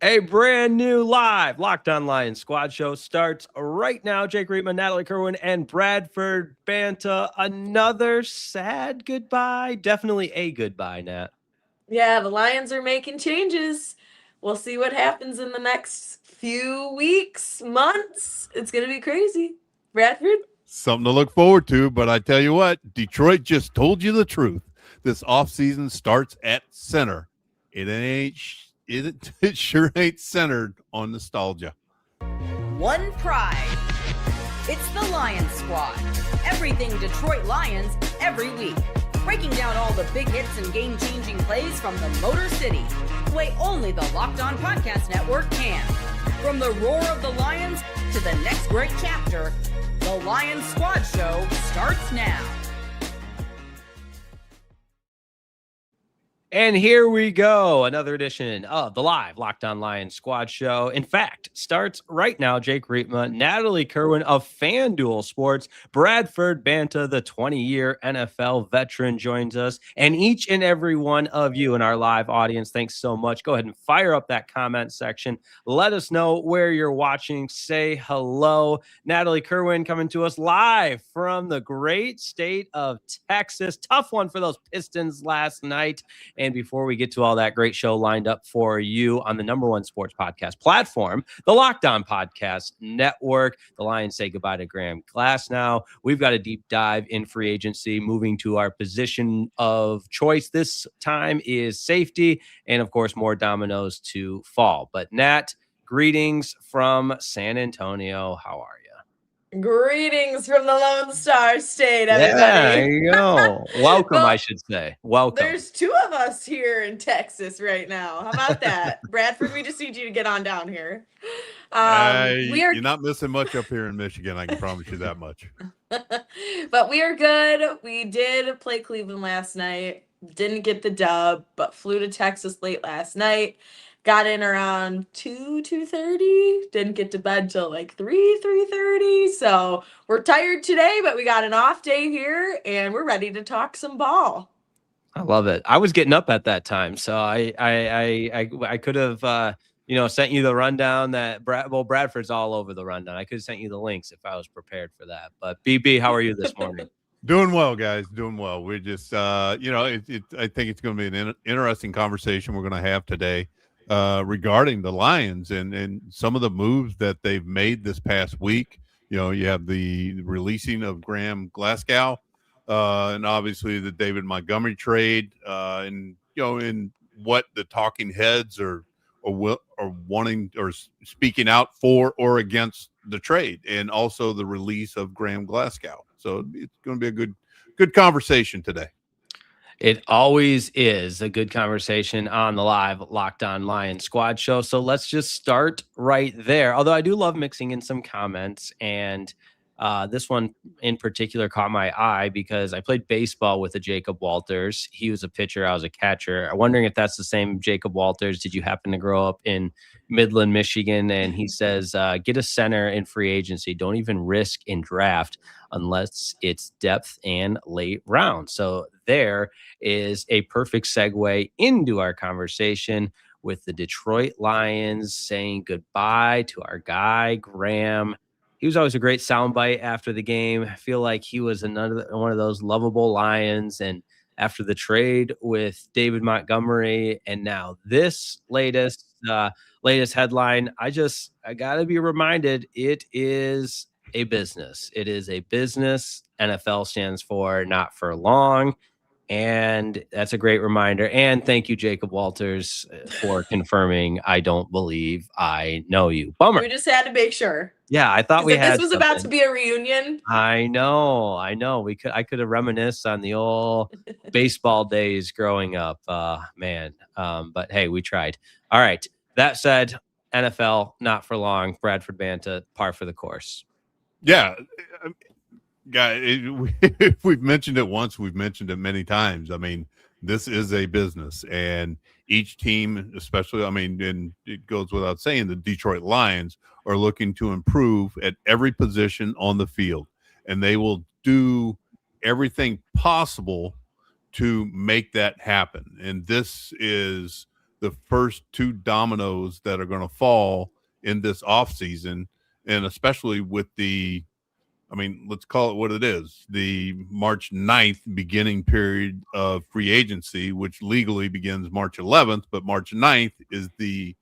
A brand new live Locked On Lions squad show starts right now. Jake Riepma, Natalie Kerwin, and Bradford Banta. Another sad goodbye. Definitely a goodbye, Nat. Yeah, the Lions are making changes. We'll see what happens in the next few weeks, months. It's going to be crazy. Bradford? Something to look forward to, but I tell you what, Detroit just told you the truth. This offseason starts at center. It sure ain't centered on nostalgia. One pride. It's the Lions Squad. Everything Detroit Lions every week. Breaking down all the big hits and game-changing plays from the Motor City, the way only the Locked On Podcast Network can. From the roar of the Lions to the next great chapter, the Lions Squad Show starts now. And here we go. Another edition of the live Locked On Lions squad show. In fact, starts right now. Jake Riepma, Natalie Kerwin of FanDuel Sports, Bradford Banta, the 20-year NFL veteran, joins us. And each and every one of you in our live audience, thanks so much. Go ahead and fire up that comment section. Let us know where you're watching. Say hello. Natalie Kerwin coming to us live from the great state of Texas. Tough one for those Pistons last night. And before we get to all that great show lined up for you on the number one sports podcast platform, the Locked On Podcast Network, the Lions say goodbye to Graham Glasnow. We've got a deep dive in free agency, moving to our position of choice this time is safety, and of course, more dominoes to fall. But Nat, greetings from San Antonio. How are you? Greetings from the Lone Star State, Yeah, there everybody. you go. Welcome, Well, I should say. Welcome. There's two of us here in Texas right now. How about that? Bradford, we just need you to get on down here. You're not missing much up here in Michigan. I can promise you that much. But we are good. We did play Cleveland last night. Didn't get the dub, but flew to Texas late last night. Got in around 2:30. Didn't get to bed till like 3:30. So we're tired today, but we got an off day here and we're ready to talk some ball. I love it. I was getting up at that time, so I could have sent you the rundown that Bradford's all over the rundown. I could have sent you the links if I was prepared for that. But BB, how are you this morning? Doing well, guys. Doing well. We're just I think it's going to be an interesting conversation we're going to have today regarding the Lions and some of the moves that they've made this past week. You know, you have the releasing of Graham Glasgow. And obviously the David Montgomery trade, and in what the talking heads are wanting or speaking out for or against the trade, and also the release of Graham Glasgow. So it's going to be a good conversation today. It always is a good conversation on the live Locked On Lions squad show. So let's just start right there. Although I do love mixing in some comments, and this one in particular caught my eye because I played baseball with a Jacob Walters. He was a pitcher. I was a catcher. I'm wondering if that's the same Jacob Walters. Did you happen to grow up in Midland, Michigan? And he says, get a center in free agency. Don't even risk in draft unless it's depth and late round. So there is a perfect segue into our conversation with the Detroit Lions saying goodbye to our guy, Graham. He was always a great soundbite after the game. I feel like he was another one of those lovable Lions. And after the trade with David Montgomery, and now this latest headline, I got to be reminded it is a business. It is a business. NFL stands for not for long. And that's a great reminder. And thank you, Jacob Walters, for confirming I don't believe I know you. Bummer. We just had to make sure. Yeah, I thought we had. This was about to be a reunion. I know. I could have reminisced on the old baseball days growing up, man. But hey, we tried. All right. That said, NFL not for long. Bradford Banta, par for the course. Yeah. Guy, if we've mentioned it once, we've mentioned it many times. I mean, this is a business, and each team, especially, and it goes without saying, the Detroit Lions are looking to improve at every position on the field, and they will do everything possible to make that happen. And this is the first two dominoes that are going to fall in this offseason, and especially with let's call it what it is, the March 9th beginning period of free agency, which legally begins March 11th, but March 9th is the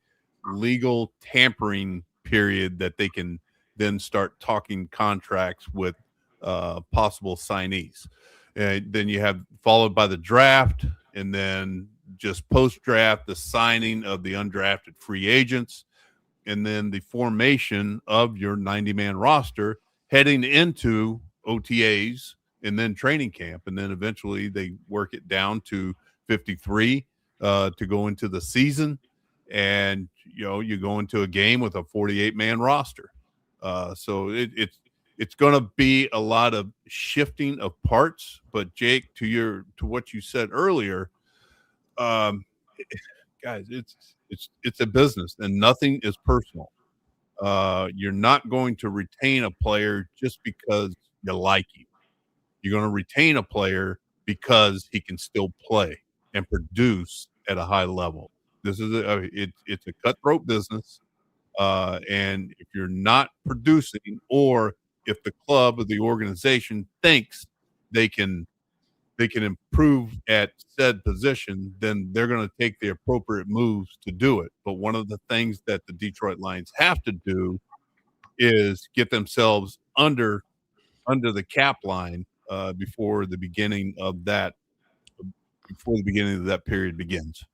legal tampering period that they can then start talking contracts with possible signees. And then you have followed by the draft, and then just post-draft, the signing of the undrafted free agents, and then the formation of your 90-man roster heading into OTAs and then training camp. And then eventually they work it down to 53 to go into the season. And, you go into a game with a 48-man roster. So it's going to be a lot of shifting of parts. But Jake, to what you said earlier, guys, it's a business and nothing is personal. You're not going to retain a player just because you like him. You're going to retain a player because he can still play and produce at a high level. This is it's a cutthroat business, and if you're not producing, or if the club or the organization thinks they can improve at said position, then they're going to take the appropriate moves to do it. But one of the things that the Detroit Lions have to do is get themselves under the cap line before the beginning of that period begins.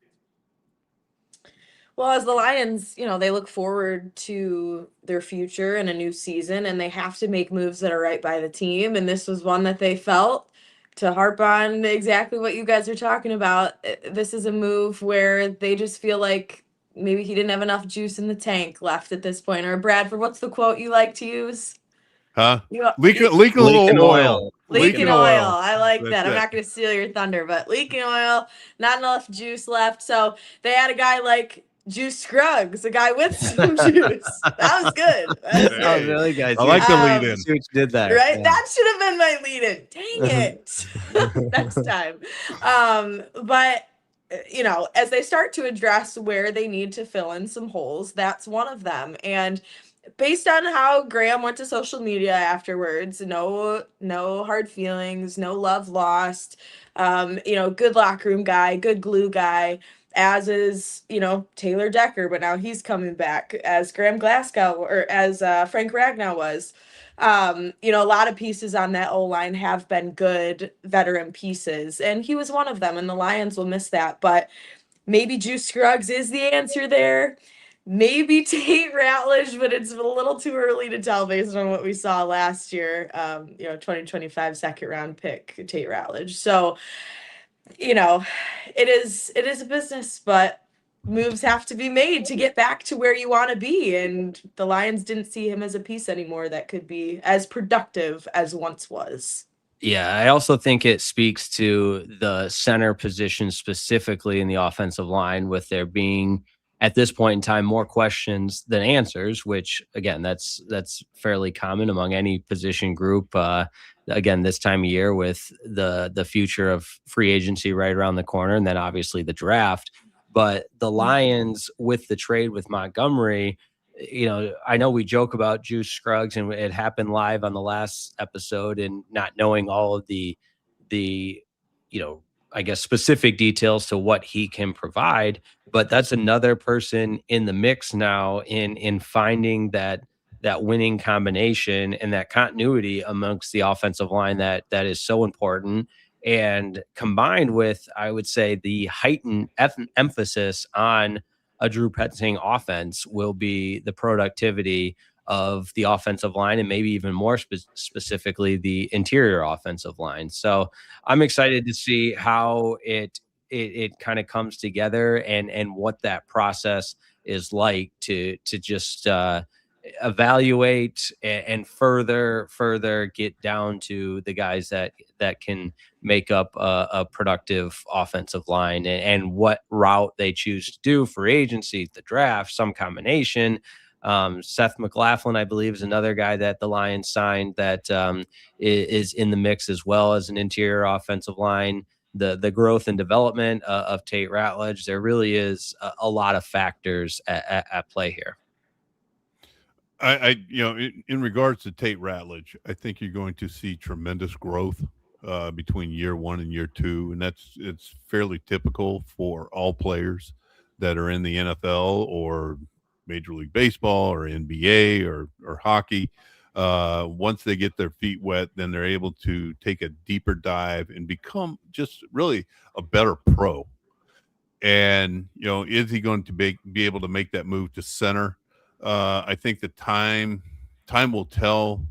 Well, as the Lions, they look forward to their future and a new season, and they have to make moves that are right by the team. And this was one that they felt. To harp on exactly what you guys are talking about, this is a move where they just feel like maybe he didn't have enough juice in the tank left at this point. Or Bradford, what's the quote you like to use? Huh? Leaking oil. Leaking oil. I like that. I'm not going to steal your thunder, but leaking oil, not enough juice left. So they had a guy like Juice Scruggs, a guy with some juice. That was good. Oh, really, guys? I like the lead in. See what you did there. Right? Yeah. That should have been my lead in. Dang it. Next time. But, as they start to address where they need to fill in some holes, that's one of them. And based on how Graham went to social media afterwards, no hard feelings, no love lost, good locker room guy, good glue guy, as is, Taylor Decker, but now he's coming back as Graham Glasgow, or as Frank Ragnow was. A lot of pieces on that O-line have been good veteran pieces, and he was one of them, and the Lions will miss that. But maybe Juice Scruggs is the answer there. Maybe Tate Ratledge, but it's a little too early to tell based on what we saw last year. 2025 second round pick, Tate Ratledge. So, it is a business, but moves have to be made to get back to where you want to be. And the Lions didn't see him as a piece anymore that could be as productive as once was. Yeah, I also think it speaks to the center position specifically in the offensive line, with there being at this point in time more questions than answers, which again, that's fairly common among any position group. Again, this time of year with the future of free agency right around the corner, and then obviously the draft. But the Lions, with the trade with Montgomery, I know we joke about Juice Scruggs, and it happened live on the last episode, and not knowing all of the I guess specific details to what he can provide, but that's another person in the mix now in finding that winning combination and that continuity amongst the offensive line that is so important. And combined with, I would say, the heightened emphasis on a Drew Petzing offense will be the productivity of the offensive line, and maybe even more specifically the interior offensive line. So I'm excited to see how it kind of comes together, and what that process is like to just evaluate and further get down to the guys that can make up a productive offensive line, and what route they choose to do for agency, the draft, some combination. Seth McLaughlin, I believe, is another guy that the Lions signed that is in the mix as well as an interior offensive line the growth and development of Tate Ratledge. There really is a lot of factors at play here. In regards to Tate Ratledge, I think you're going to see tremendous growth between year 1 and year 2, and it's fairly typical for all players that are in the NFL or Major League Baseball or NBA or hockey. Once they get their feet wet, then they're able to take a deeper dive and become just really a better pro. And is he going to be able to make that move to center? I think the time will tell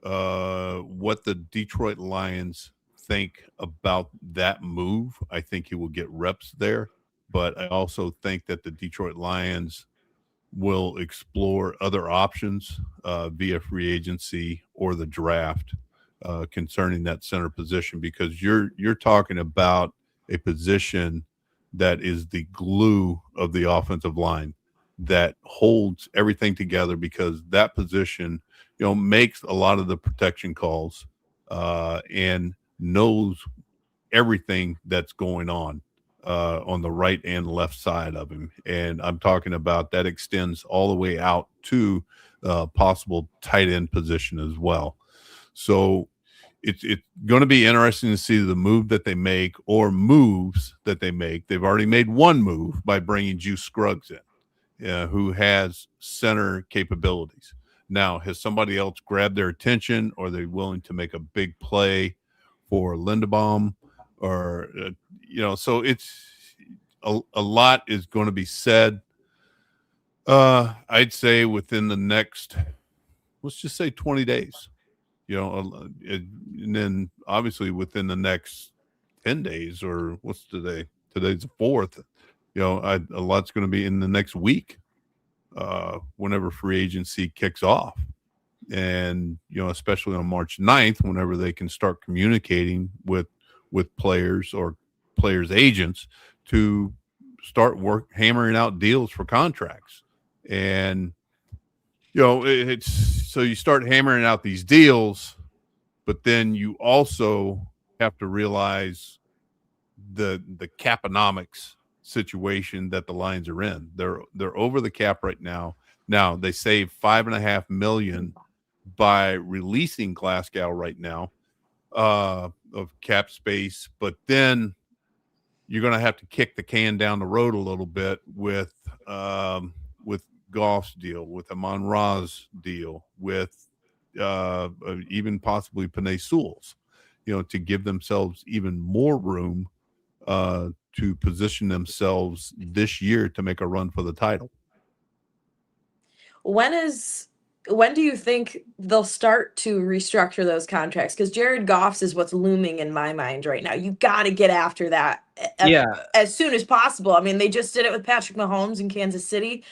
what the Detroit Lions think about that move. I think he will get reps there, but I also think that the Detroit Lions will explore other options via free agency or the draft concerning that center position, because you're talking about a position that is the glue of the offensive line, that holds everything together, because that position, makes a lot of the protection calls and knows everything that's going on the right and left side of him. And I'm talking about that extends all the way out to possible tight end position as well. So it's going to be interesting to see the move that they make, or moves that they make. They've already made one move by bringing Juice Scruggs in, who has center capabilities. Now, has somebody else grabbed their attention, or are they willing to make a big play for Linderbaum? Or, so it's a lot is going to be said. I'd say within the next, let's just say 20 days, and then obviously within the next 10 days, or what's today? Today's the 4th. A lot's going to be in the next week, whenever free agency kicks off. And, especially on March 9th, whenever they can start communicating with players or players' agents to start hammering out deals for contracts. And, it's so you start hammering out these deals, but then you also have to realize the caponomics situation that the Lions are in. They're over the cap right now. Now they save $5.5 million by releasing Glasgow right now of cap space, but then you're going to have to kick the can down the road a little bit with Goff's deal, with Amon-Ra's deal, with even possibly Penei Sewell's, to give themselves even more room to position themselves this year to make a run for the title. When do you think they'll start to restructure those contracts? Because Jared Goff's is what's looming in my mind right now. You got to get after that as soon as possible. I mean, they just did it with Patrick Mahomes in Kansas City.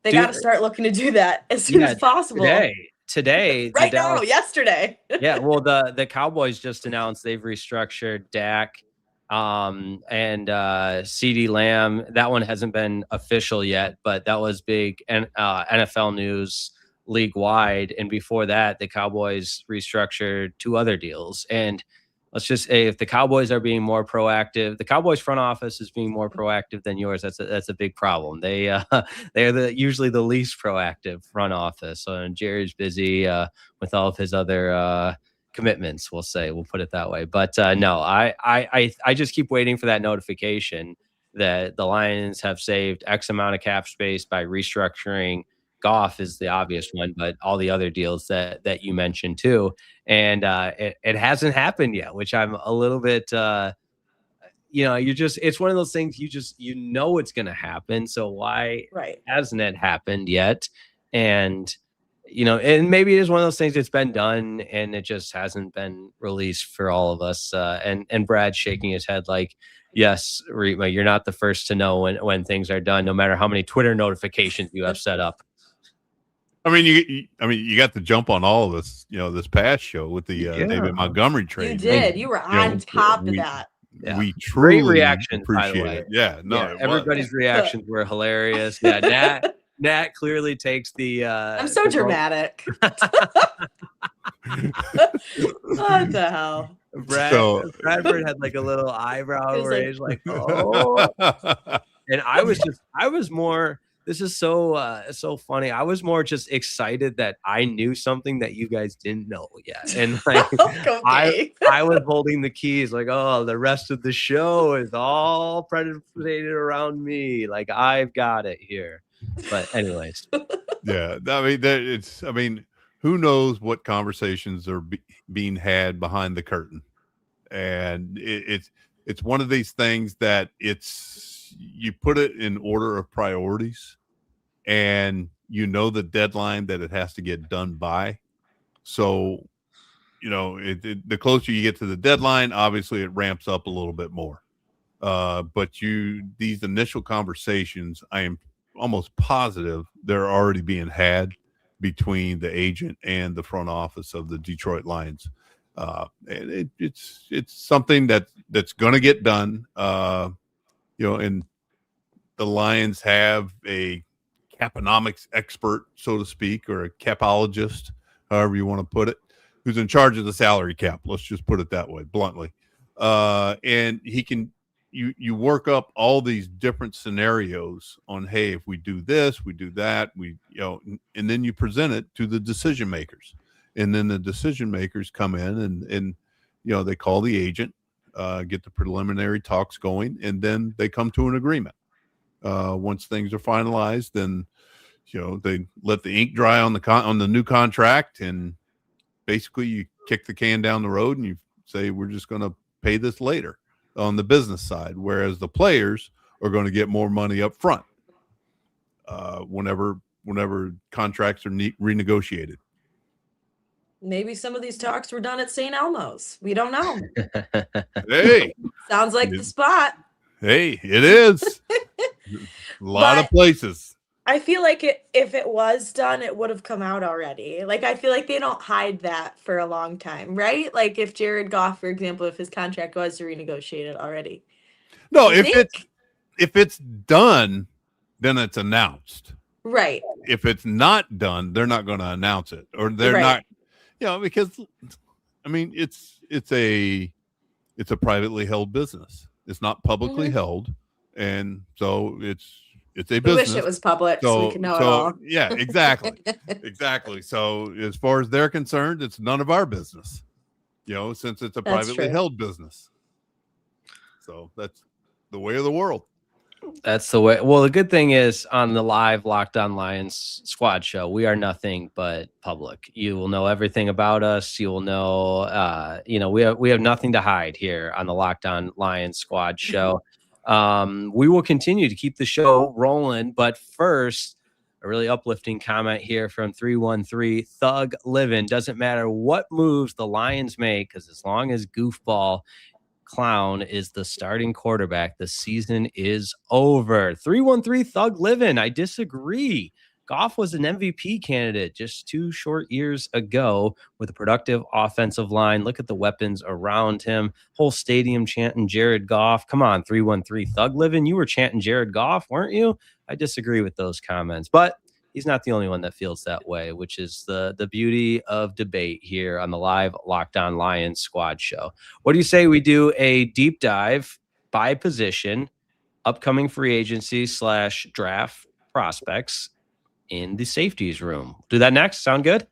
They got to start looking to do that as soon as possible. Today, right now, yesterday. Yeah, well, the Cowboys just announced they've restructured Dak and CeeDee Lamb. That one hasn't been official yet, but that was big NFL news league-wide. And before that, the Cowboys restructured 2 other deals. And let's just say, if the Cowboys are being more proactive, the Cowboys front office is being more proactive than yours. That's a big problem. They're usually the least proactive front office. So Jerry's busy with all of his other commitments. We'll put it that way. But no, I just keep waiting for that notification that the Lions have saved X amount of cap space by restructuring. Goff is the obvious one, but all the other deals that you mentioned too. And it hasn't happened yet, which I'm a little bit, it's one of those things it's going to happen. So why hasn't it happened yet? And, and maybe it is one of those things that's been done and it just hasn't been released for all of us. And Brad's shaking his head like, yes, Riepma, you're not the first to know when things are done, no matter how many Twitter notifications you have set up. I mean, you got the jump on all of this, this past show with the David Montgomery trade. You did. You were on top of that. Yeah. We truly great reaction, appreciate by the way. it. Yeah, no, everybody's reactions were hilarious. Yeah, Nat clearly takes the. I'm so dramatic. What the hell? Bradford had like a little eyebrow raise, like, oh. And I was more, this is so funny. I was more just excited that I knew something that you guys didn't know yet. And like, Okay. I was holding the keys like, oh, the rest of the show is all predicated around me. Like, I've got it here. But anyways. Yeah. I mean, who knows what conversations are being had behind the curtain. And it's one of these things that you put it in order of priorities, and you know the deadline that it has to get done by. So, the closer you get to the deadline, obviously it ramps up a little bit more. But these initial conversations, I am almost positive they're already being had between the agent and the front office of the Detroit Lions. And it's something that's going to get done. And the Lions have a caponomics expert, so to speak, or a capologist, however you want to put it, who's in charge of the salary cap. Let's just put it that way, bluntly. And he can, you work up all these different scenarios on, hey, if we do this, we do that, and then you present it to the decision makers. And then the decision makers come in and they call the agent, get the preliminary talks going, and then they come to an agreement. Once things are finalized, then they let the ink dry on the new contract, and basically you kick the can down the road and you say, we're just going to pay this later on the business side, whereas the players are going to get more money up front whenever contracts are renegotiated. Maybe some of these talks were done at St. Elmo's. We don't know. Hey, sounds like the spot. Hey, it is. A lot of places. I feel like if it was done, it would have come out already. Like, I feel like they don't hide that for a long time, right? Like, if Jared Goff, for example, if his contract was renegotiated already. No, if it's done, then it's announced. Right. If it's not done, they're not going to announce it, or they're not. Because I mean, it's a privately held business. It's not publicly held, and so it's a business. I wish it was public so we could know it all. Yeah, exactly. Exactly. So as far as they're concerned, it's none of our business, since it's a privately held business. So that's the way of the world. That's the way. Well, the good thing is on the live Locked On Lions squad show, we are nothing but public. You will know everything about us. You will know, we have nothing to hide here on the Locked On Lions squad show. We will continue to keep the show rolling, but first, a really uplifting comment here from 313 Thug Livin'. Doesn't matter what moves the Lions make, because as long as Goofball Clown is the starting quarterback, the season is over. 313 Thug Livin'. I disagree. Goff was an MVP candidate just 2 short years ago with a productive offensive line. Look at the weapons around him. Whole stadium chanting Jared Goff. Come on, 313 Thug Livin'. You were chanting Jared Goff, weren't you? I disagree with those comments, but he's not the only one that feels that way, which is the beauty of debate here on the live Locked On Lions squad show. What do you say we do a deep dive by position, upcoming free agency / draft prospects in the safeties room? Do that next. Sound good?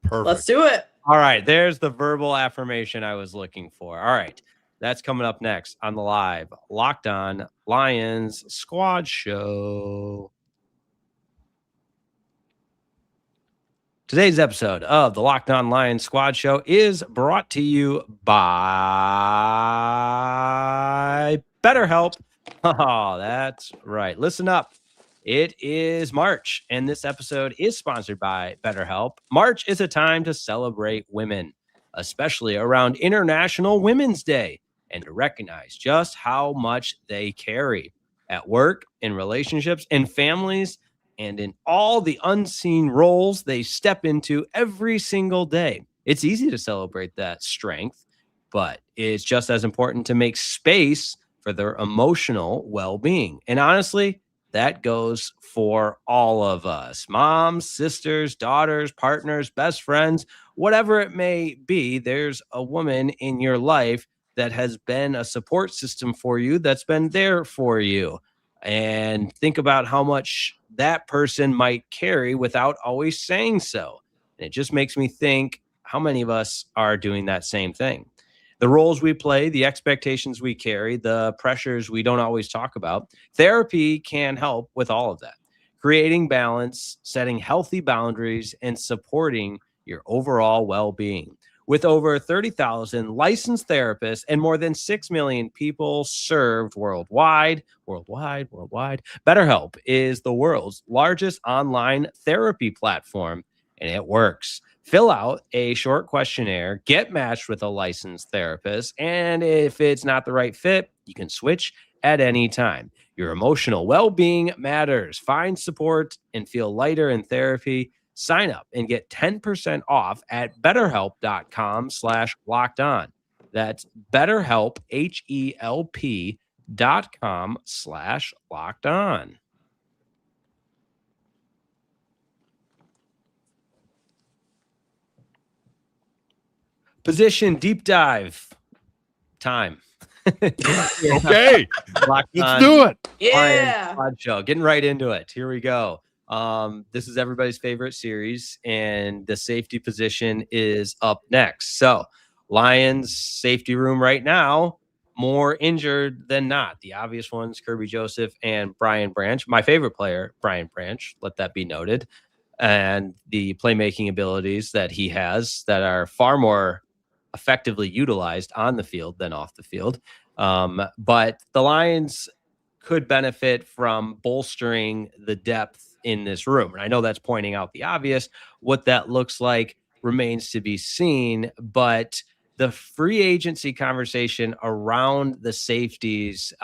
Perfect. Let's do it. All right. There's the verbal affirmation I was looking for. All right. That's coming up next on the live Locked On Lions squad show. Today's episode of the Locked On Lions Squad Show is brought to you by BetterHelp. Oh, that's right. Listen up. It is March, and this episode is sponsored by BetterHelp. March is a time to celebrate women, especially around International Women's Day, and to recognize just how much they carry at work, in relationships, in families, and in all the unseen roles they step into every single day. It's easy to celebrate that strength, but it's just as important to make space for their emotional well-being. And honestly, that goes for all of us. Moms, sisters, daughters, partners, best friends, whatever it may be, there's a woman in your life that has been a support system for you, that's been there for you. And think about how much that person might carry without always saying so. And it just makes me think, how many of us are doing that same thing? The roles we play, the expectations we carry, the pressures we don't always talk about. Therapy can help with all of that, creating balance, setting healthy boundaries, and supporting your overall well being. With over 30,000 licensed therapists and more than 6 million people served worldwide, BetterHelp is the world's largest online therapy platform, and it works. Fill out a short questionnaire, get matched with a licensed therapist, and if it's not the right fit, you can switch at any time. Your emotional well-being matters. Find support and feel lighter in therapy. Sign up and get 10% off at betterhelp.com/lockedon. That's BetterHelp, HELP.com/lockedon. Position deep dive time. Okay, Locked let's On do it. Yeah. Pod Show. Getting right into it. Here we go. This is everybody's favorite series, and the safety position is up next. So, Lions safety room right now, more injured than not. The obvious ones, Kirby Joseph and Brian Branch. My favorite player, Brian Branch, let that be noted. And the playmaking abilities that he has that are far more effectively utilized on the field than off the field. But the Lions could benefit from bolstering the depth in this room. And I know that's pointing out the obvious. What that looks like remains to be seen. But the free agency conversation around the safeties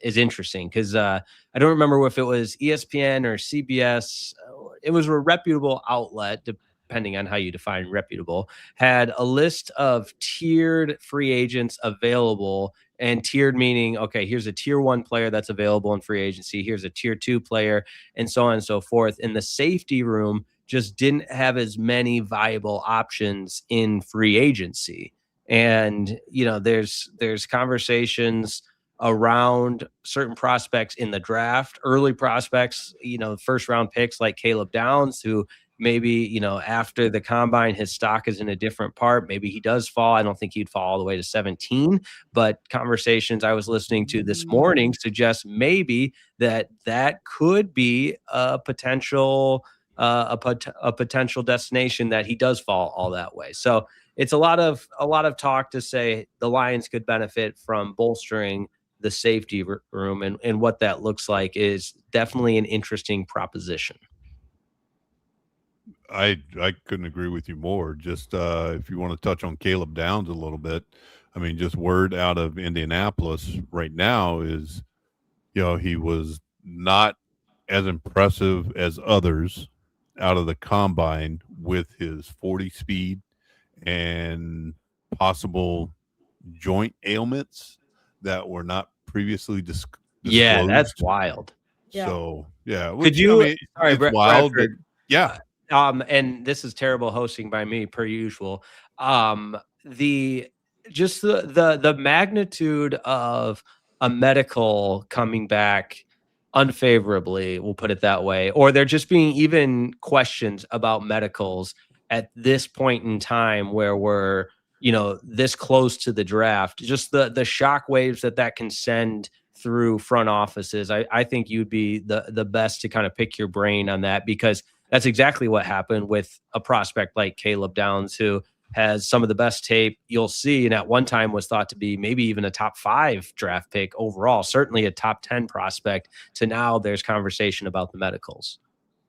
is interesting because I don't remember if it was ESPN or CBS. It was a reputable outlet, depending on how you define reputable, had a list of tiered free agents available. And tiered meaning, okay, here's a tier 1 player that's available in free agency. Here's a tier 2 player, and so on and so forth. And the safety room just didn't have as many viable options in free agency. And, you know, there's conversations around certain prospects in the draft, early prospects, you know, first round picks like Caleb Downs, who maybe, you know, after the combine, his stock is in a different part. Maybe he does fall. I don't think he'd fall all the way to 17, but conversations I was listening to this morning suggest maybe that could be a potential potential destination that he does fall all that way. So it's a lot of talk to say the Lions could benefit from bolstering the safety room, and what that looks like is definitely an interesting proposition. I couldn't agree with you more. Just if you want to touch on Caleb Downs a little bit, I mean, just word out of Indianapolis right now is, you know, he was not as impressive as others out of the combine with his 40 speed and possible joint ailments that were not previously disclosed. Yeah, that's wild. So, yeah. Could you, I mean, sorry, it's wild. But, yeah. And this is terrible hosting by me per usual. The magnitude of a medical coming back unfavorably, we'll put it that way, or there just being even questions about medicals at this point in time where we're, you know, this close to the draft, just the shock waves that can send through front offices. I think you'd be the best to kind of pick your brain on that, because that's exactly what happened with a prospect like Caleb Downs, who has some of the best tape you'll see, and at one time was thought to be maybe even a top 5 draft pick overall, certainly a top 10 prospect, to now there's conversation about the medicals.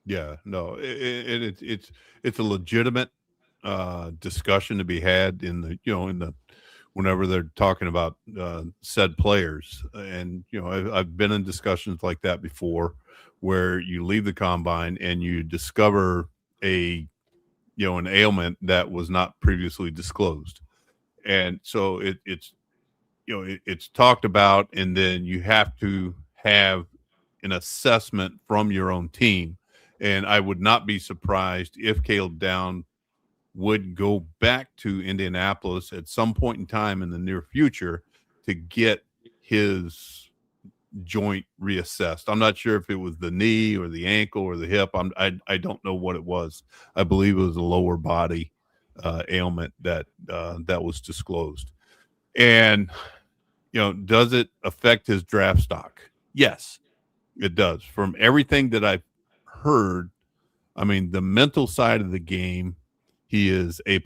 Yeah, no, it's a legitimate discussion to be had in the whenever they're talking about said players. And, you know, I've been in discussions like that before, where you leave the combine and you discover an ailment that was not previously disclosed. And so it's talked about, and then you have to have an assessment from your own team. And I would not be surprised if Caleb Downs would go back to Indianapolis at some point in time in the near future to get his joint reassessed. I'm not sure if it was the knee or the ankle or the hip. I don't know what it was. I believe it was a lower body ailment that was disclosed. And does it affect his draft stock? Yes, it does. From everything that I've heard, I mean, the mental side of the game, he is A+.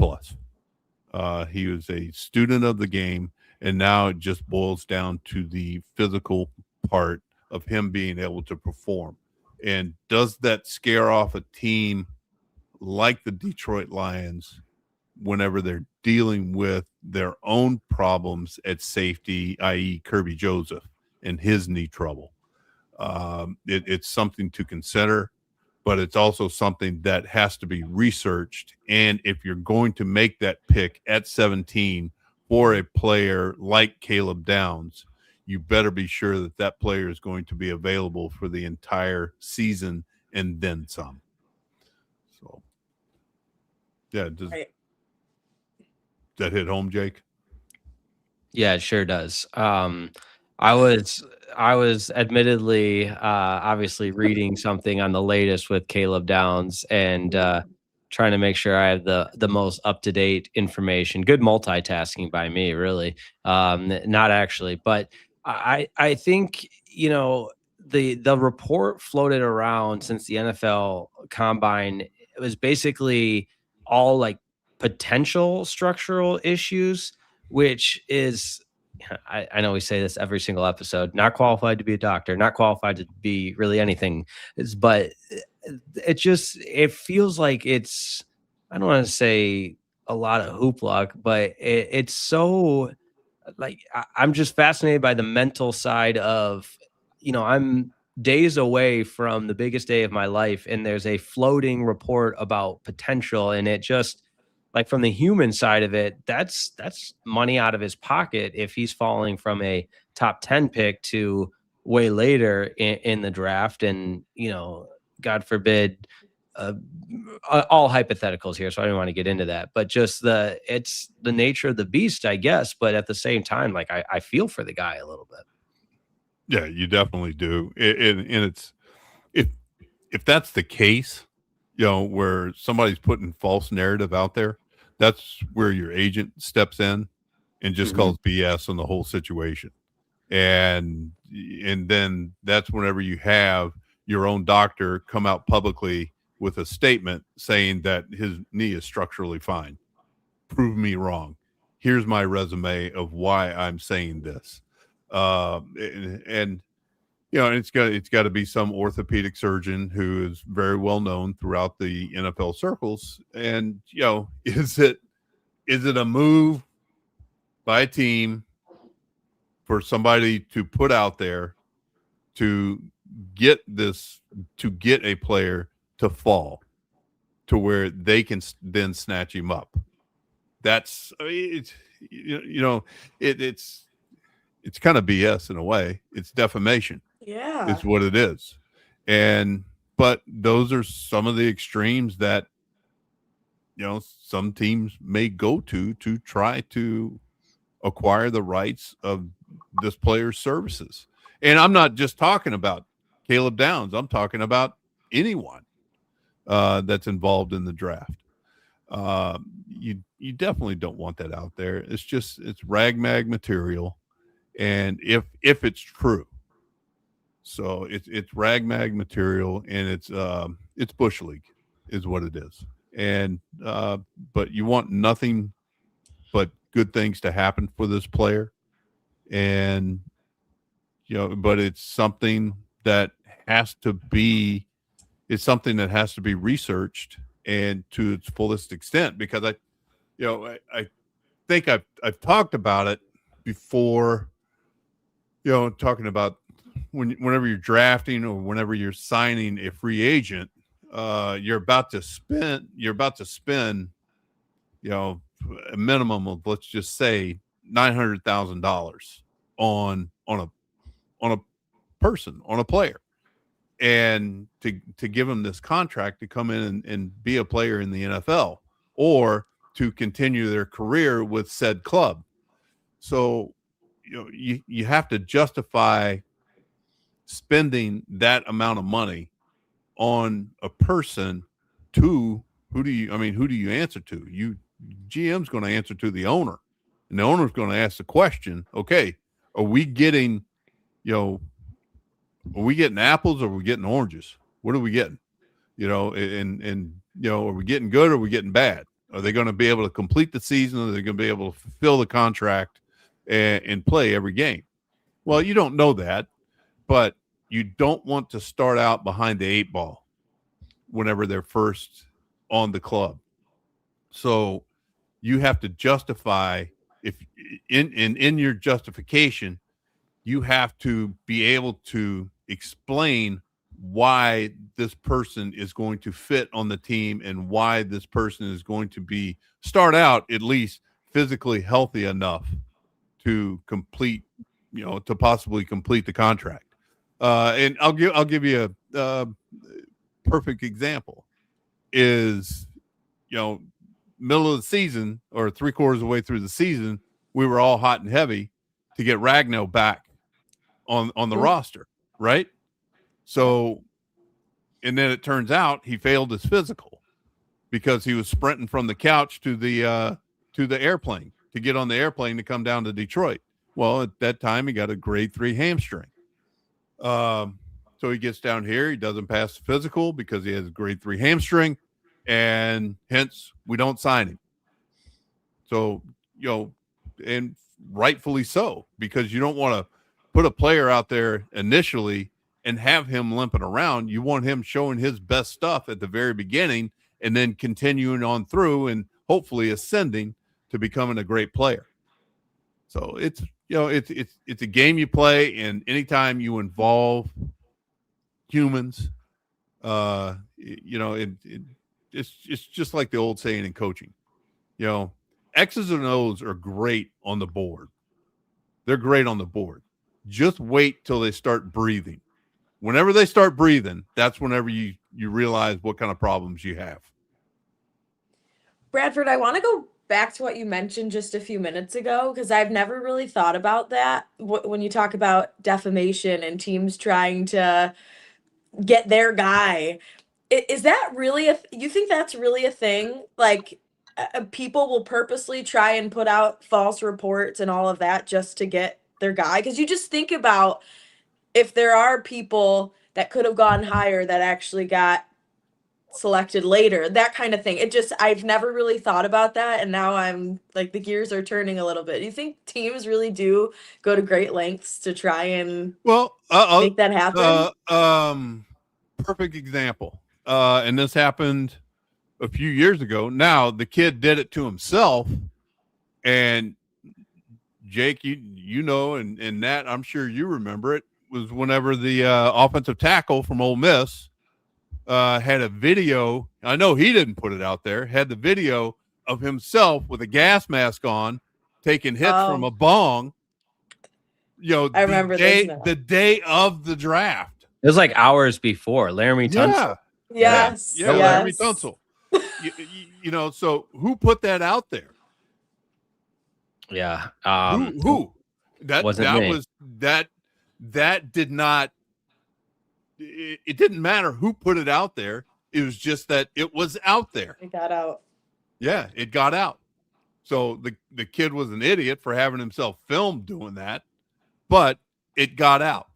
He was a student of the game, and now it just boils down to the physical part of him being able to perform. And does that scare off a team like the Detroit Lions whenever they're dealing with their own problems at safety, i.e. Kirby Joseph and his knee trouble? It's something to consider, but it's also something that has to be researched. And if you're going to make that pick at 17 for a player like Caleb Downs, you better be sure that that player is going to be available for the entire season and then some. So, yeah, does that hit home, Jake? Yeah, it sure does. I was admittedly obviously reading something on the latest with Caleb Downs and trying to make sure I have the most up-to-date information. Good multitasking by me, really. Not actually, but I think the report floated around since the NFL Combine. It was basically all like potential structural issues, which is, I know we say this every single episode, not qualified to be a doctor, not qualified to be really anything, but it feels like it's, I don't want to say a lot of hoopla, but it's so like, I'm just fascinated by the mental side of, I'm days away from the biggest day of my life, and there's a floating report about potential, and it just, like, from the human side of it, that's money out of his pocket if he's falling from a top 10 pick to way later in the draft. And, God forbid, uh, all hypotheticals here, so I don't want to get into that, but just it's the nature of the beast, I guess. But at the same time, like, I feel for the guy a little bit. Yeah, you definitely do. And it's, if that's the case, where somebody's putting false narrative out there, that's where your agent steps in and just calls BS on the whole situation. And then that's whenever you have your own doctor come out publicly with a statement saying that his knee is structurally fine. Prove me wrong. Here's my resume of why I'm saying this. And it's got to be some orthopedic surgeon who is very well known throughout the NFL circles. And is it a move by a team for somebody to put out there to get a player to fall to where they can then snatch him up? That's, it's kind of BS in a way. It's defamation. Yeah. It's what it is. But those are some of the extremes that, some teams may go to try to acquire the rights of this player's services. And I'm not just talking about Caleb Downs. I'm talking about anyone that's involved in the draft. You definitely don't want that out there. It's ragmag material. And if it's true, so it's ragmag material, and it's Bush League is what it is. And but you want nothing but good things to happen for this player. And but it's something that has to be researched and to its fullest extent, because I think I've talked about it before, talking about whenever you're drafting or whenever you're signing a free agent, you're about to spend a minimum of, let's just say, $900,000 on a person, on a player. and to give him this contract to come in and be a player in the NFL or to continue their career with said club. So, you have to justify spending that amount of money on a person. To who do you answer to? GM's going to answer to the owner, and the owner's going to ask the question, okay, are we getting apples or are we getting oranges? What are we getting? Are we getting good or are we getting bad? Are they going to be able to complete the season? Or are they going to be able to fulfill the contract and play every game? Well, you don't know that, but you don't want to start out behind the 8 ball whenever they're first on the club. So you have to justify, if in your justification, you have to be able to explain why this person is going to fit on the team and why this person is going to start out at least physically healthy enough to possibly complete the contract. And I'll give you a perfect example is, middle of the season or 3/4 of the way through the season, we were all hot and heavy to get Glasnow back on the roster, right? So, and then it turns out he failed his physical because he was sprinting from the couch to the airplane to get on the airplane to come down to Detroit. Well, at that time he got a grade 3 hamstring. So he gets down here, he doesn't pass the physical because he has a grade 3 hamstring, and hence we don't sign him. So, and rightfully so, because you don't want to put a player out there initially and have him limping around. You want him showing his best stuff at the very beginning and then continuing on through and hopefully ascending to becoming a great player. So it's a game you play, and anytime you involve humans, it's just like the old saying in coaching, X's and O's are great on the board. They're great on the board. Just wait till they start breathing. Whenever they start breathing, that's whenever you realize what kind of problems you have. Bradford, I want to go back to what you mentioned just a few minutes ago, because I've never really thought about that when you talk about defamation and teams trying to get their guy. Is that really you think that's really a thing? Like, people will purposely try and put out false reports and all of that just to get their guy? Because you just think about if there are people that could have gone higher that actually got selected later, that kind of thing. I've never really thought about that, and now I'm like, the gears are turning a little bit. Do you think teams really do go to great lengths to try and make that happen? Perfect example. And this happened a few years ago. Now the kid did it to himself, and Jake, and Nat, I'm sure you remember it, was whenever the offensive tackle from Ole Miss had a video. I know he didn't put it out there. Had the video of himself with a gas mask on, taking hits from a bong. I remember the day of the draft. It was like hours before. Laramie Tunsil. Yes. Yeah. Laramie Tunsil. So who put that out there? Yeah. Who? That did not. It didn't matter who put it out there. It was just that it was out there. It got out. Yeah, it got out. So the kid was an idiot for having himself filmed doing that, but it got out.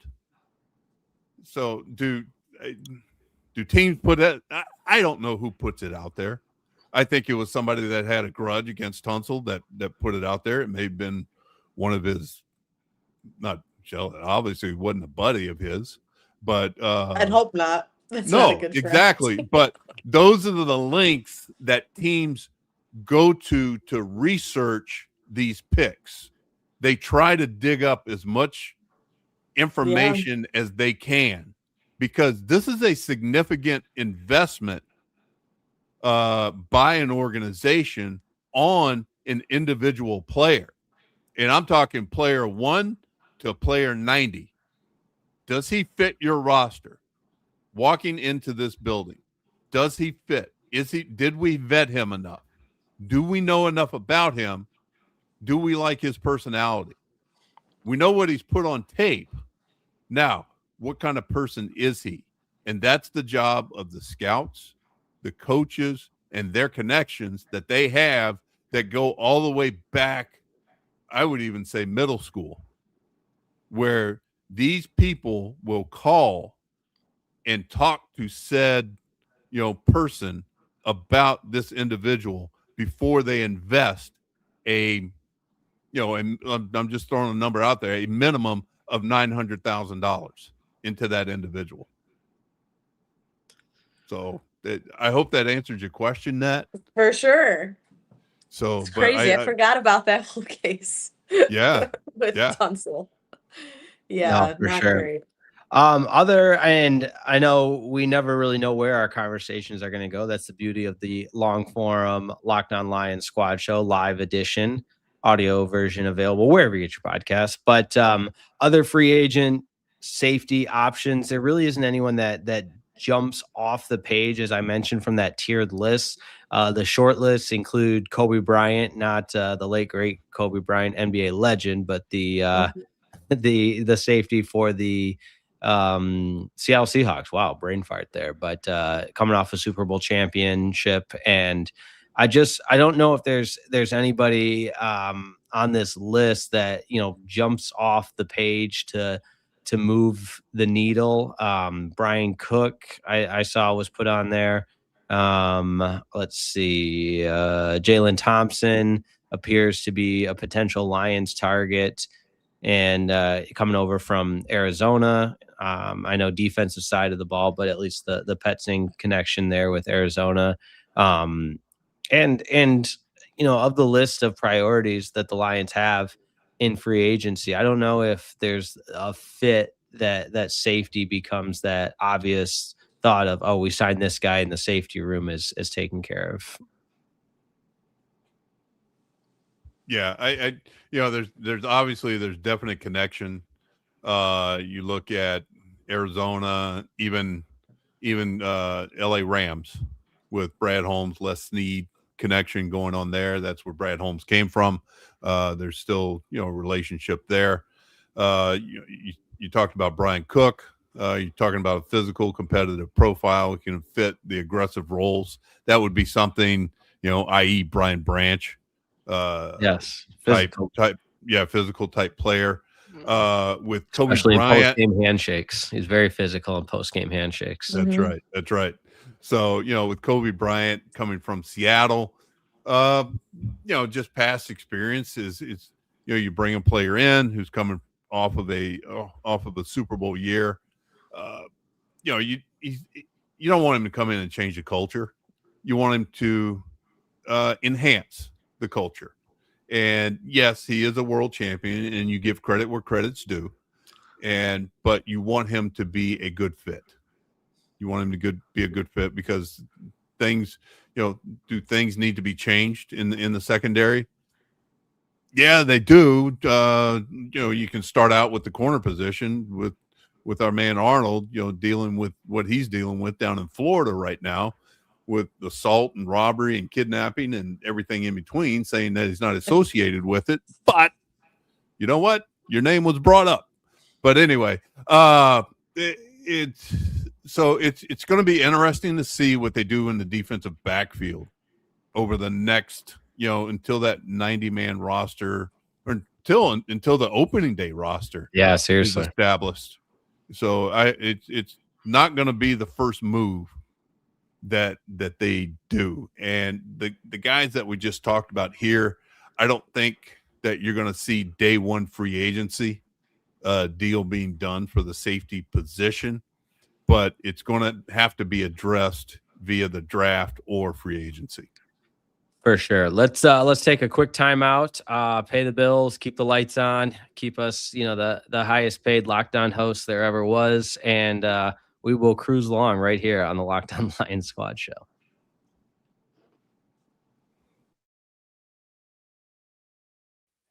So do teams put it? I don't know who puts it out there. I think it was somebody that had a grudge against Tunsil that put it out there. It may have been one of his, not jealous. Obviously, it wasn't a buddy of his, but I'd hope not. That's no, not a good exactly. But those are the links that teams go to research these picks. They try to dig up as much information as they can, because this is a significant investment by an organization on an individual player. And I'm talking player 1 to player 90. Does he fit your roster? walking into this building, does he fit? Did we vet him enough? Do we know enough about him? Do we like his personality? We know what he's put on tape. Now, what kind of person is he? And that's the job of the scouts, the coaches, and their connections that they have that go all the way back, I would even say middle school, where these people will call and talk to said, person about this individual before they invest and I'm just throwing a number out there, a minimum of $900,000 into that individual. So I hope that answers your question, Nat. For sure. So It's crazy. I forgot about that whole case. Yeah. With Yeah. Tunsil. Yeah, No, for not sure. great. And I know we never really know where our conversations are going to go. That's the beauty of the long form Locked On Lions Squad Show live edition, audio version available wherever you get your podcasts. But other free agent safety options, there really isn't anyone that jumps off the page, as I mentioned, from that tiered list. The short lists include Kobe Bryant, not the late great Kobe Bryant, NBA legend, but the safety for the Seattle Seahawks. Wow, brain fart there. But coming off a Super Bowl championship, and I don't know if there's anybody on this list that jumps off the page to move the needle. Brian Cook, I saw was put on there. Let's see. Jalen Thompson appears to be a potential Lions target, and coming over from Arizona. I know defensive side of the ball, but at least the Petzing connection there with Arizona. And of the list of priorities that the Lions have in free agency, I don't know if there's a fit that safety becomes that obvious thought of, oh, we signed this guy and the safety room is taken care of. Yeah, I there's obviously there's definite connection. You look at Arizona, even LA Rams with Brad Holmes, Les Snead connection going on there. That's where Brad Holmes came from. There's still a relationship there. You talked about Brian Cook. You're talking about a physical, competitive profile who can fit the aggressive roles. That would be something, i.e. Brian Branch. Yes, physical type player. With Kobe especially Bryant, in post-game handshakes. He's very physical in post-game handshakes. That's right. That's right. So, with Kobe Bryant coming from Seattle, just past experience is you bring a player in who's coming off of a Super Bowl year. You don't want him to come in and change the culture. You want him to enhance the culture. And yes, he is a world champion, and you give credit where credit's due. But you want him to be a good fit. You want him to be a good fit because things, do things need to be changed in the secondary? Yeah, they do. You can start out with the corner position with our man Arnold, dealing with what he's dealing with down in Florida right now, with assault and robbery and kidnapping and everything in between, saying that he's not associated with it. But you know what? Your name was brought up. But anyway, it's going to be interesting to see what they do in the defensive backfield over the next, until that 90-man roster, or until the opening day roster. Yeah, seriously, is established. So it's not going to be the first move that they do. And the guys that we just talked about here, I don't think that you're going to see day one free agency deal being done for the safety position, but it's going to have to be addressed via the draft or free agency. For sure. Let's take a quick timeout, pay the bills, keep the lights on, keep us, the highest paid Locked On host there ever was. And we will cruise along right here on the Locked On Lions Squad Show.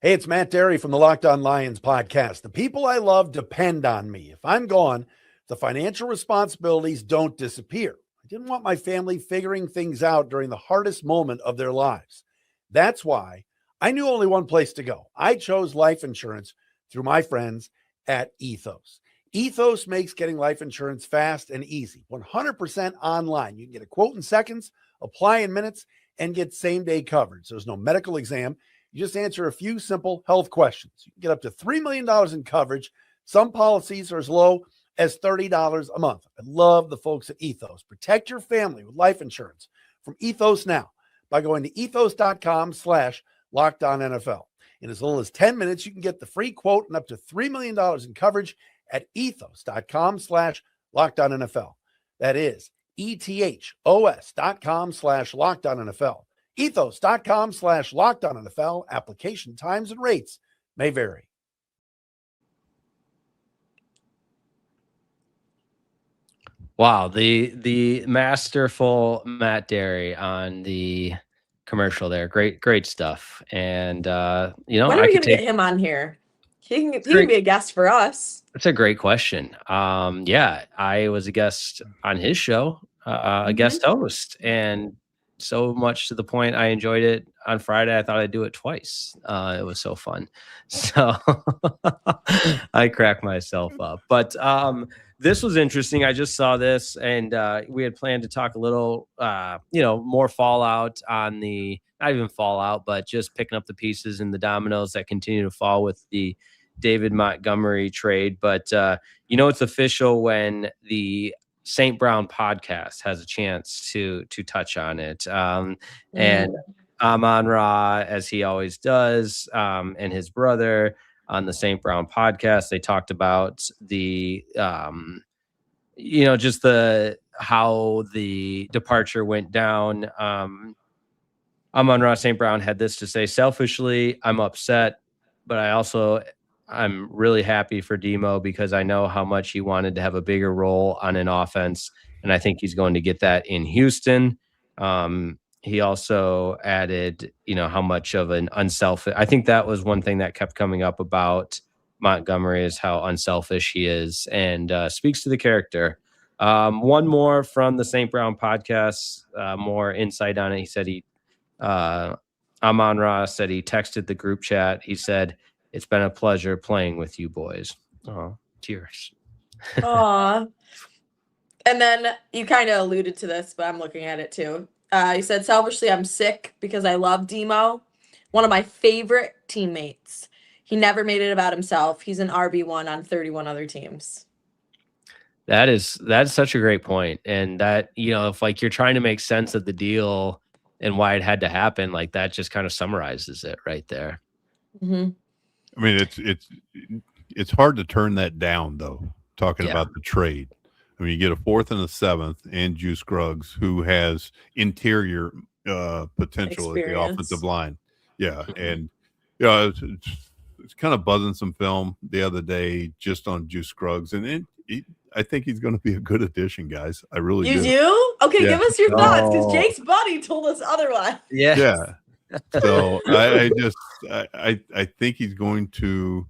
Hey, it's Matt Derry from the Locked On Lions podcast. The people I love depend on me. If I'm gone, the financial responsibilities don't disappear. I didn't want my family figuring things out during the hardest moment of their lives. That's why I knew only one place to go. I chose life insurance through my friends at Ethos. Ethos makes getting life insurance fast and easy, 100% online. You can get a quote in seconds, apply in minutes, and get same-day coverage. There's no medical exam. You just answer a few simple health questions. You can get up to $3 million in coverage. Some policies are as low as $30 a month. I love the folks at Ethos. Protect your family with life insurance from Ethos now by going to ethos.com/LockedOnNFL. In as little as 10 minutes, you can get the free quote and up to $3 million in coverage at ethos.com/LockedOnNFL. That is ethos.com/LockedOnNFL. Ethos.com/LockedOnNFL. Application times and rates may vary. Wow, the masterful Matt Derry on the commercial there. Great stuff. And When are I we could gonna get take him on here? He can great. be a guest for us. That's a great question. Yeah, I was a guest on his show, a guest host, and so much to the point I enjoyed it on Friday. I thought I'd do it twice. It was so fun. So I cracked myself up. But this was interesting. I just saw this, and we had planned to talk a little, more fallout on the, not even fallout, but just picking up the pieces and the dominoes that continue to fall with the David Montgomery trade. But it's official when the St. Brown podcast has a chance to touch on it. And Amon-Ra, as he always does, and his brother on the St. Brown podcast, they talked about the just how the departure went down. Amon-Ra St. Brown had this to say: selfishly, I'm upset, but I'm really happy for Demo because I know how much he wanted to have a bigger role on an offense, and I think he's going to get that in Houston. He also added, how much of an unselfish. I think that was one thing that kept coming up about Montgomery, is how unselfish he is, and speaks to the character. One more from the St. Brown podcast, more insight on it. He said Amon-Ra said he texted the group chat. He said, "It's been a pleasure playing with you boys." Oh, tears. Aw. And then you kind of alluded to this, but I'm looking at it too. He said, selfishly, I'm sick because I love Demo, one of my favorite teammates. He never made it about himself. He's an RB1 on 31 other teams. That's such a great point. And that, if like you're trying to make sense of the deal and why it had to happen, like that just kind of summarizes it right there. Mm-hmm. I mean, it's hard to turn that down, though, talking about the trade. I mean, you get a 4th and a 7th and Juice Scruggs, who has interior potential at the offensive line. Yeah. And, it's kind of buzzing some film the other day just on Juice Scruggs. And I think he's going to be a good addition, guys. I really do. You do? Okay, give us your thoughts, because Jake's buddy told us otherwise. Yeah. So I think he's going to,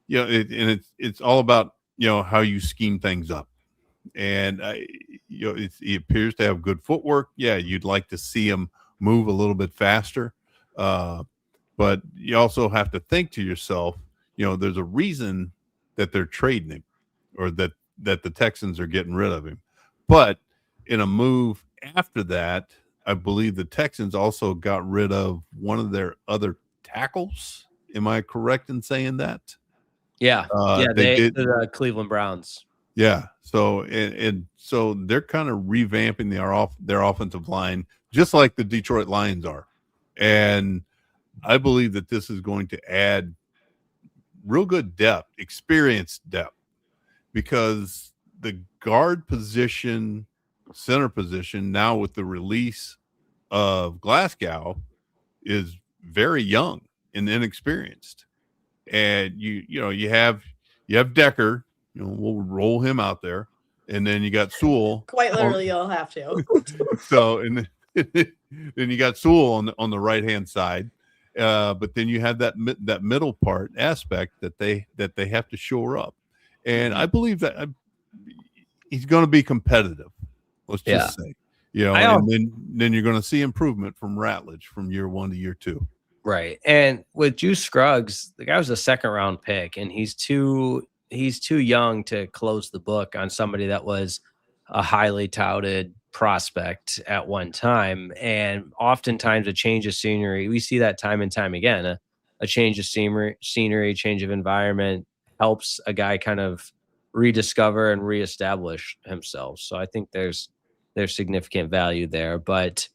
it's all about, how you scheme things up. And he appears to have good footwork. Yeah, you'd like to see him move a little bit faster, but you also have to think to yourself, there's a reason that they're trading him, or that the Texans are getting rid of him. But in a move after that, I believe the Texans also got rid of one of their other tackles. Am I correct in saying that? Yeah. They did the Cleveland Browns. Yeah. So and so they're kind of revamping their offensive line, just like the Detroit Lions are. And I believe that this is going to add real good depth, experienced depth, because the guard position, center position, now with the release of Glasgow, is very young and inexperienced. And you have Decker, we'll roll him out there, and then you got Sewell. Quite literally, you'll have to. So and then you got Sewell on the right hand side, but then you have that middle part aspect that they have to shore up, and I believe that he's going to be competitive. Let's just say, and then you're going to see improvement from Ratledge from year 1 to year 2. Right. And with Juice Scruggs, the guy was a 2nd round pick, and he's too young to close the book on somebody that was a highly touted prospect at one time. And oftentimes a change of scenery, we see that time and time again. A change of scenery, change of environment helps a guy kind of rediscover and reestablish himself. So I think there's significant value there. But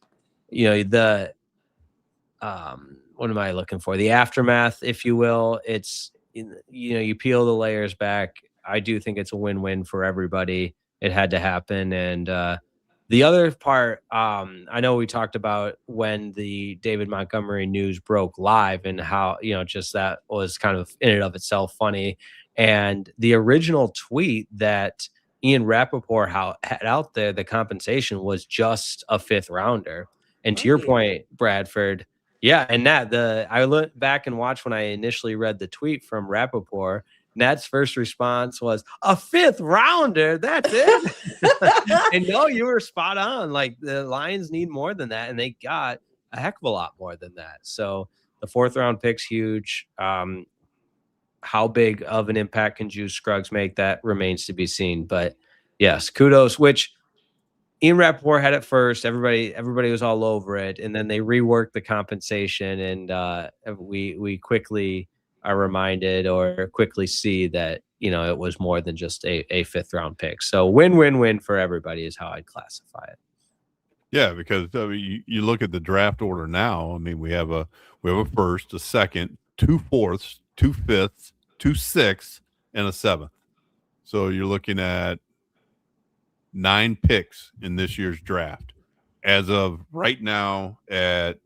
what am I looking for? The aftermath, if you will. It's, you peel the layers back. I do think it's a win-win for everybody. It had to happen. And the other part, I know we talked about when the David Montgomery news broke live and how, just that was kind of in and of itself funny. And the original tweet that Ian Rappaport had out there, the compensation was just a 5th rounder. And to your point, Bradford, yeah, and Nat, I looked back and watched when I initially read the tweet from Rappaport. Nat's first response was, a 5th rounder? That's it? And no, you were spot on. Like, the Lions need more than that, and they got a heck of a lot more than that. So the 4th round pick's huge. How big of an impact can Juice Scruggs make? That remains to be seen. But yes, kudos, which Ian Rappaport had it first. Everybody was all over it, and then they reworked the compensation, and we quickly are reminded or quickly see that it was more than just a 5th round pick. So win-win-win for everybody is how I'd classify it. Yeah, because you look at the draft order now. I mean, we have a first, a second, 2 fourths, 2 fifths, 2 sixths, and a 7th. So you're looking at 9 picks in this year's draft as of right now at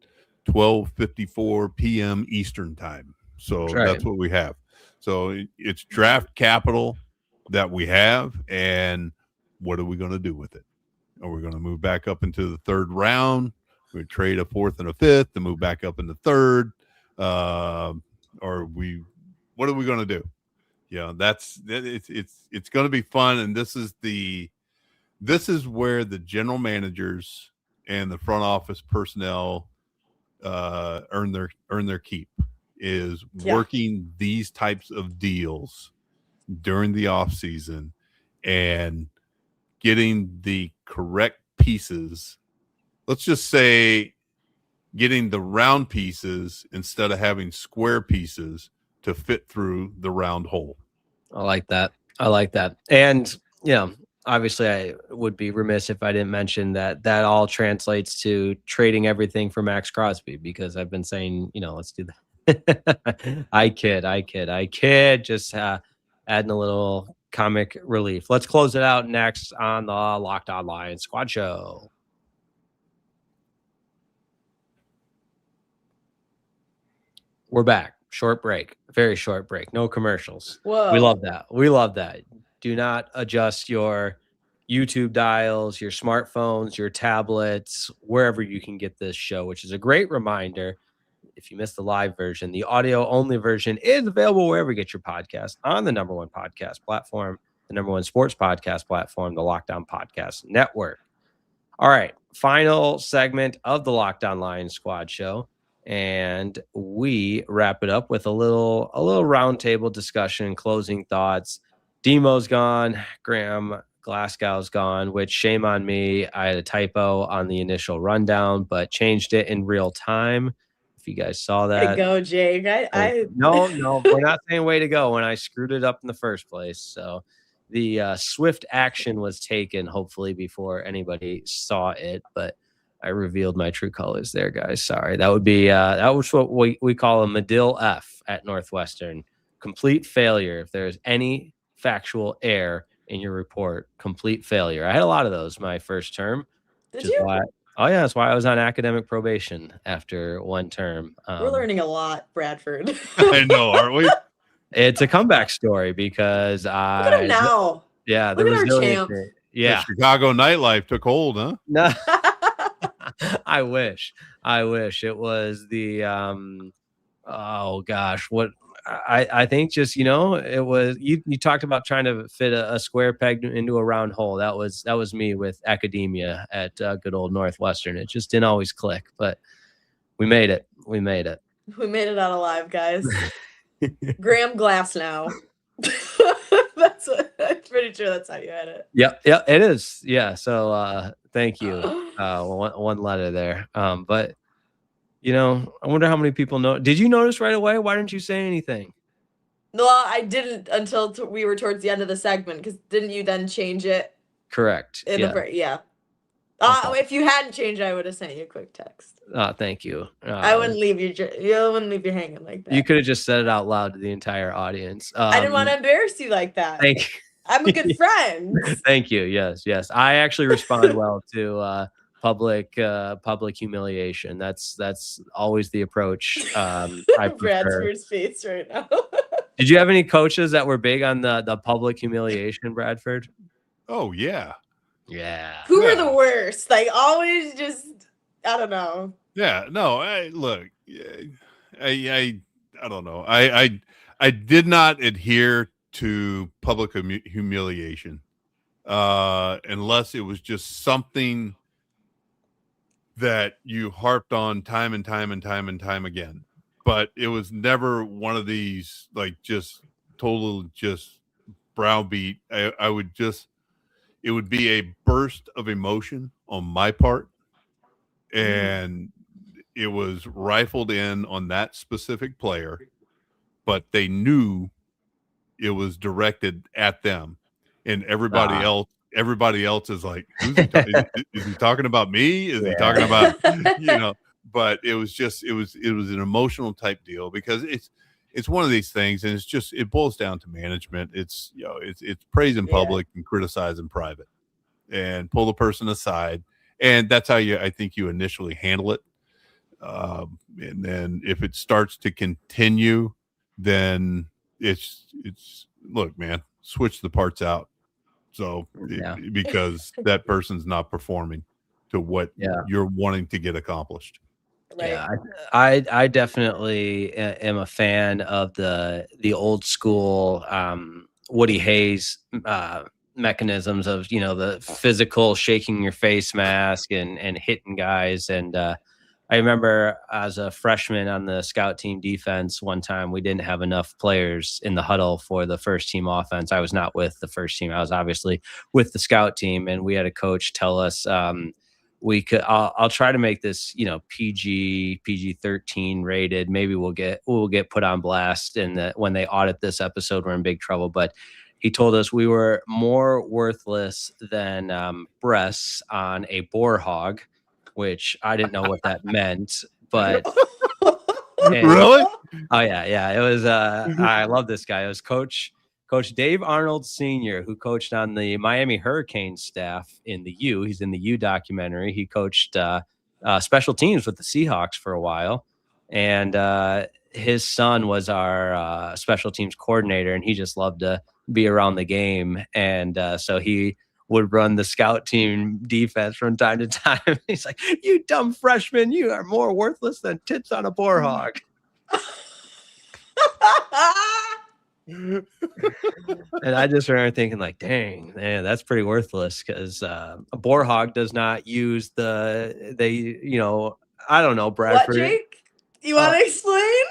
12:54 p.m. Eastern time. So that's what we have. So it's draft capital that we have, and what are we going to do with it? Are we going to move back up into the 3rd round? We trade a 4th and a 5th to move back up in the 3rd, or what are we going to do? It's going to be fun, and this is where the general managers and the front office personnel earn their keep, is working these types of deals during the off season and getting the correct pieces. Let's just say getting the round pieces instead of having square pieces to fit through the round hole. I like that. And obviously I would be remiss if I didn't mention that all translates to trading everything for Max Crosby, because I've been saying, let's do that. I kid. Just adding a little comic relief. Let's close it out next on the Locked On Lions Squad Show. We're back. Short break. Very short break. No commercials. Whoa. We love that. Do not adjust your YouTube dials, your smartphones, your tablets, wherever you can get this show, which is a great reminder. If you missed the live version, the audio only version is available wherever you get your podcast, on the #1 podcast platform, the #1 sports podcast platform, the Locked On Podcast Network. All right. Final segment of the Locked On Lions Squad Show. And we wrap it up with a little roundtable discussion, closing thoughts. Demo's gone. Graham Glasgow's gone, which shame on me. I had a typo on the initial rundown, but changed it in real time. If you guys saw that. Way to go, Jake. No, we're not saying way to go when I screwed it up in the first place. So the swift action was taken, hopefully, before anybody saw it. But I revealed my true colors there, guys. Sorry. That would be that was what we call a Medill F at Northwestern. Complete failure. If there's any factual error in your report, complete failure. I had a lot of those my first term. Did you? That's why I was on academic probation after one term. We're learning a lot, Bradford. I know, aren't we? It's a comeback story because Look at him now. Yeah, Look at our champ. Yeah, the Chicago nightlife took hold, huh? No. I wish it was the oh gosh, what I think just, it was, you talked about trying to fit a square peg into a round hole. That was me with academia at good old Northwestern. It just didn't always click, but we made it. We made it. We made it out alive, guys. Graham Glasnow. That's what, I'm pretty sure that's how you had it. Yep, it is. Yeah. So thank you. One letter there. But I wonder how many people know. Did you notice right away? Why didn't you say anything? No, I didn't until we were towards the end of the segment, because didn't you then change it? Correct. Yeah. Okay. If you hadn't changed, I would have sent you a quick text. Thank you. I wouldn't leave you. You wouldn't leave you hanging like that. You could have just said it out loud to the entire audience. I didn't want to embarrass you like that. Thank you. I'm a good friend. Thank you. Yes. I actually respond well to public humiliation. That's always the approach. I prefer. Bradford's face right now. Did you have any coaches that were big on the public humiliation, Bradford? Oh yeah. Yeah. Who were the worst? Like, always just, I don't know. Yeah. No. Look. I don't know. I did not adhere to public humiliation unless it was just something that you harped on time and time and time and time again. But it was never one of these like just total just browbeat. I would just, it would be a burst of emotion on my part, and it was rifled in on that specific player, but they knew it was directed at them, and everybody else is like, who's he is he talking about me? Is he talking about, but it was an emotional type deal, because it's one of these things, and it boils down to management. It's praise in public and criticize in private, and pull the person aside. And that's how I think you initially handle it. And then if it starts to continue, then it's look, man, switch the parts out. So because that person's not performing to what you're wanting to get accomplished. Right. Yeah, I definitely am a fan of the old school Woody Hayes mechanisms of the physical shaking your face mask and hitting guys. And I remember as a freshman on the scout team defense, one time we didn't have enough players in the huddle for the first team offense. I was not with the first team. I was obviously with the scout team, and we had a coach tell us we could. I'll try to make this PG-13 rated. Maybe we'll get put on blast, and when they audit this episode, we're in big trouble. But he told us we were more worthless than breasts on a boar hog, which I didn't know what that meant, but really? Oh yeah. It was I love this guy. It was Coach Dave Arnold Sr., who coached on the Miami Hurricanes staff in the U. He's in the U documentary. He coached special teams with the Seahawks for a while, and his son was our special teams coordinator, and he just loved to be around the game, and so he would run the scout team defense from time to time. He's like, "You dumb freshman, you are more worthless than tits on a boar hog." And I just remember thinking, like, dang, man, that's pretty worthless, because a boar hog does not use I don't know, Bradford. What, Jake? You want to explain?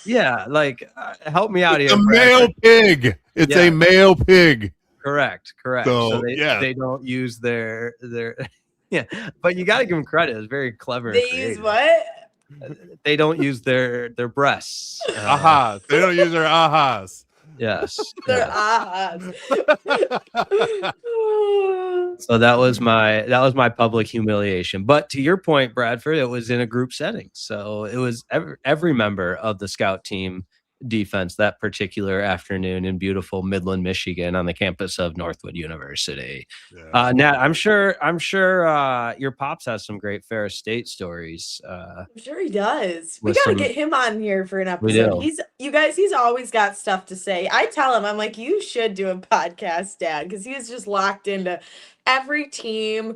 Yeah, like help me out here. A male pig. It's a male pig. Correct. So they don't use their but you got to give them credit. It's very clever. They use what? They don't use their breasts. Ahas. They don't use their ahas. Yes. Their ahas. So that was my public humiliation. But to your point, Bradford, it was in a group setting. So it was every member of the scout team defense that particular afternoon in beautiful Midland, Michigan, on the campus of Northwood University. Yeah. Nat, I'm sure your pops has some great Ferris State stories. I'm sure he does. We got to get him on here for an episode. He's always got stuff to say. I tell him, I'm like, you should do a podcast, Dad, because he's just locked into every team,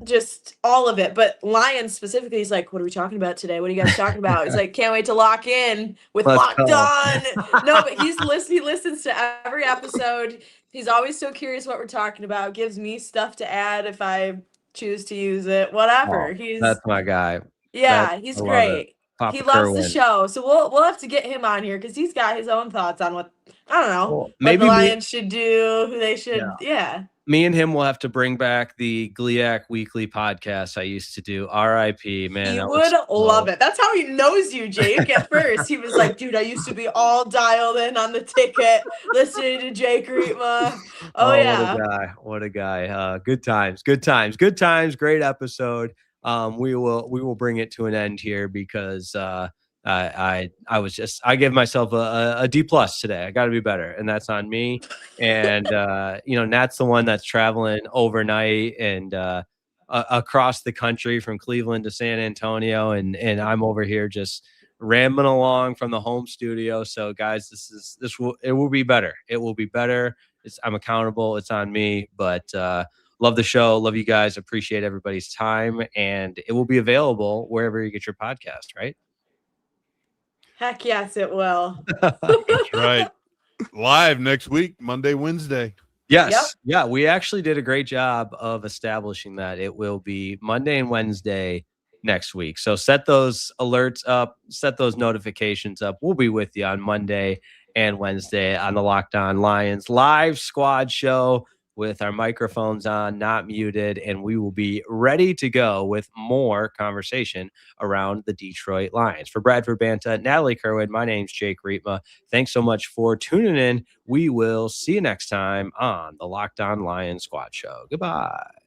just all of it. But Lions specifically, he's like, what are we talking about today? What are you guys talking about? He's like, can't wait to lock in with Let's Locked go. On. No, but he listens to every episode. He's always so curious what we're talking about. Gives me stuff to add if I choose to use it. Whatever. Oh, that's my guy. Yeah, he's I love it. great. Papa He loves Kerwin. the show. So we'll have to get him on here because he's got his own thoughts on what, I don't know, Well, what maybe the me- Lions should do, who they should, yeah. Me and him will have to bring back the Gliac Weekly podcast I used to do. R.I.P. Man, He that was would love it. That's how he knows you, Jake. At first, he was like, dude, I used to be all dialed in on the ticket, listening to Jake Riepma. Oh, yeah. What a guy. Good times. Great episode. We will bring it to an end here because I give myself a D+ today. I got to be better, and that's on me. And Nat's the one that's traveling overnight and across the country from Cleveland to San Antonio, and I'm over here just rambling along from the home studio. So guys, it will be better. It will be better. I'm accountable. It's on me, but love the show. Love you guys. Appreciate everybody's time, and it will be available wherever you get your podcast, right? Heck yes, it will. That's right. Live next week, Monday, Wednesday. Yes. Yep. Yeah, we actually did a great job of establishing that. It will be Monday and Wednesday next week. So set those alerts up, set those notifications up. We'll be with you on Monday and Wednesday on the Locked On Lions live squad show with our microphones on, not muted, and we will be ready to go with more conversation around the Detroit Lions. For Bradford Banta, Natalie Kerwin, my name's Jake Riepma. Thanks so much for tuning in. We will see you next time on the Locked On Lions Squad Show. Goodbye.